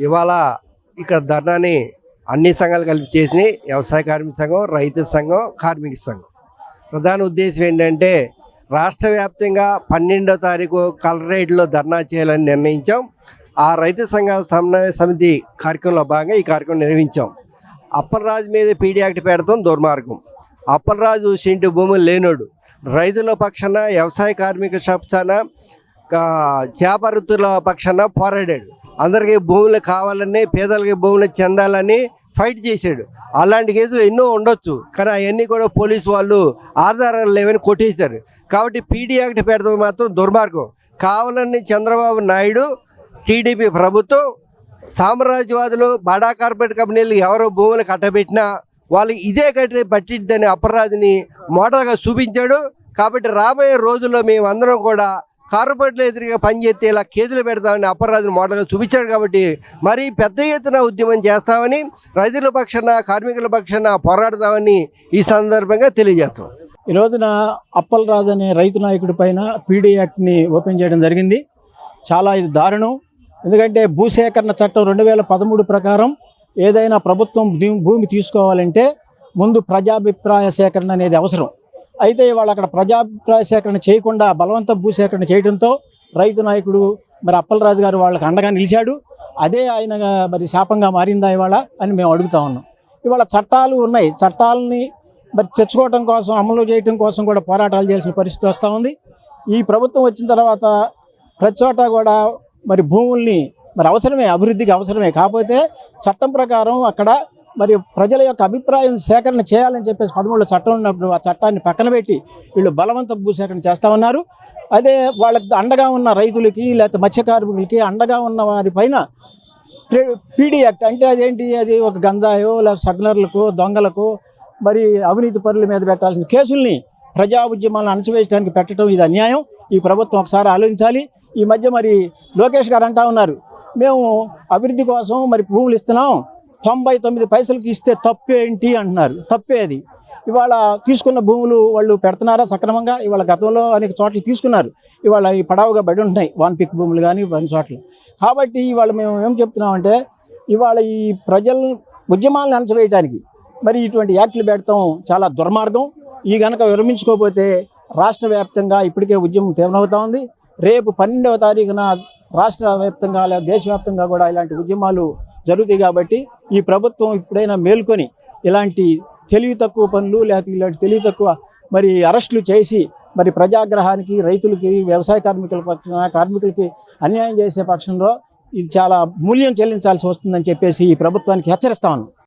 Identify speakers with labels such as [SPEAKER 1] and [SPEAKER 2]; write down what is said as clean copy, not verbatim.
[SPEAKER 1] ఇవాళ ఇక్కడ ధర్నాని అన్ని సంఘాలు కలిపి చేసినాయి. వ్యవసాయ కార్మిక సంఘం, రైతు సంఘం, కార్మిక సంఘం. ప్రధాన ఉద్దేశం ఏంటంటే రాష్ట్ర వ్యాప్తంగా 12వ తారీఖు కలెక్టరేట్లో ధర్నా చేయాలని నిర్ణయించాం. ఆ రైతు సంఘాల సమన్వయ సమితి కార్యక్రమంలో భాగంగా ఈ కార్యక్రమం నిర్వహించాం. అప్పలరాజు మీద పీడీ యాక్ట్ పెడతాం దుర్మార్గం. అప్పలరాజు సెంటు భూములు లేనోడు. రైతుల పక్షాన, వ్యవసాయ కార్మికుల పక్షాన, చేపరుతుల పక్షాన పోరాడాడు. అందరికీ భూములు కావాలని, పేదలకి భూములు చెందాలని ఫైట్ చేశాడు. అలాంటి కేసులు ఎన్నో ఉండొచ్చు, కానీ అవన్నీ కూడా పోలీసు వాళ్ళు ఆధారాలు లేవని కొట్టేశారు. కాబట్టి పీడీ యాక్ట్ పెడతాం మాత్రం దుర్మార్గం. కావాలని చంద్రబాబు నాయుడు, టీడీపీ ప్రభుత్వం, సామ్రాజ్యవాదులు, బడా కార్పొరేట్ కంపెనీలు ఎవరో భూములు కట్టబెట్టినా వాళ్ళు ఇదే కట్టి పట్టిద్దని అప్పరాజుని మోడల్గా చూపించాడు. కాబట్టి రాబోయే రోజుల్లో మేమందరం కూడా కార్పొరేట్లు ఎదురుగా పనిచేస్తే ఇలా కేసులు పెడతామని అప్పరాజుని మోడల్గా చూపించాడు. కాబట్టి మరీ పెద్ద ఎత్తున ఉద్యమం చేస్తామని, రైతుల పక్షాన, కార్మికుల పక్షాన పోరాడతామని ఈ సందర్భంగా తెలియజేస్తాం.
[SPEAKER 2] ఈ రోజున అప్పలరాజు అనే రైతు నాయకుడి పైన పీడీ యాక్ట్ని ఓపెన్ చేయడం జరిగింది. చాలా ఇది దారుణం. ఎందుకంటే భూసేకరణ చట్టం 2013 ప్రకారం ఏదైనా ప్రభుత్వం భూమి తీసుకోవాలంటే ముందు ప్రజాభిప్రాయ సేకరణ అనేది అవసరం. అయితే వాళ్ళు అక్కడ ప్రజాభిప్రాయ సేకరణ చేయకుండా బలవంత భూసేకరణ చేయడంతో రైతు నాయకుడు మరి అప్పలరాజు గారు వాళ్ళకి అండగా నిలిచాడు. అదే ఆయన మరి శాపంగా మారిందా ఇవాళ అని మేము అడుగుతా ఉన్నాం. ఇవాళ చట్టాలు ఉన్నాయి, చట్టాలని మరి తెచ్చుకోవడం కోసం, అమలు చేయడం కోసం కూడా పోరాటాలు చేయాల్సిన పరిస్థితి వస్తూ ఉంది. ఈ ప్రభుత్వం వచ్చిన తర్వాత ప్రతి చోట కూడా మరి భూముల్ని మరి అవసరమే, అభివృద్ధికి అవసరమే, కాకపోతే చట్టం ప్రకారం అక్కడ మరి ప్రజల యొక్క అభిప్రాయం సేకరణ చేయాలని చెప్పేసి 13లో చట్టం ఉన్నప్పుడు ఆ చట్టాన్ని పక్కన పెట్టి వీళ్ళు బలవంత భూసేకరణ చేస్తూ ఉన్నారు. అదే వాళ్ళకి అండగా ఉన్న రైతులకి లేకపోతే మత్స్య కార్మికులకి అండగా ఉన్న వారి పైన పీడీ యాక్ట్ అంటే అదేంటి, అది ఒక గంజాయో లేకపోతే సగ్నర్లకు, దొంగలకు, మరి అవినీతి పరుల మీద పెట్టాల్సిన కేసుల్ని ప్రజా ఉద్యమాలను అణచివేయడానికి పెట్టడం ఇది అన్యాయం. ఈ ప్రభుత్వం ఒకసారి ఆలోచించాలి. ఈ మధ్య మరి లోకేష్ గారు అంటా ఉన్నారు, మేము అభివృద్ధి కోసం మరి భూములు ఇస్తున్నాం, 99 పైసలకి ఇస్తే తప్పేంటి అంటున్నారు. తప్పే అది. ఇవాళ తీసుకున్న భూములు వాళ్ళు పెడుతున్నారా సక్రమంగా? ఇవాళ గతంలో అనేక చోట్ల తీసుకున్నారు, ఇవాళ ఈ పడావుగా బడి ఉంటున్నాయి వాన్ పిక్ భూములు కానీ అన్ని చోట్ల. కాబట్టి ఇవాళ మేము ఏం చెప్తున్నామంటే ఇవాళ ఈ ప్రజల ఉద్యమాలను అణచివేయడానికి మరి ఇటువంటి యాక్ట్లు పెడతాం చాలా దుర్మార్గం. ఈ గనక విరమించుకోకపోతే రాష్ట్ర వ్యాప్తంగా ఇప్పటికే ఉద్యమం తీవ్రమవుతా ఉంది. రేపు 12వ తారీఖున రాష్ట్ర వ్యాప్తంగా లేదా దేశవ్యాప్తంగా కూడా ఇలాంటి ఉద్యమాలు జరుగుతాయి. కాబట్టి ఈ ప్రభుత్వం ఇప్పుడైనా మేల్కొని ఇలాంటి తెలివి తక్కువ పనులు లేకపోతే ఇలాంటి తెలివి తక్కువ మరి అరెస్టులు చేసి మరి ప్రజాగ్రహానికి, రైతులకి, వ్యవసాయ కార్మికుల పక్షాన, కార్మికులకి అన్యాయం చేసే పక్షంలో ఇది చాలా మూల్యం చెల్లించాల్సి వస్తుందని చెప్పేసి ఈ ప్రభుత్వానికి హెచ్చరిస్తా ఉన్నాం.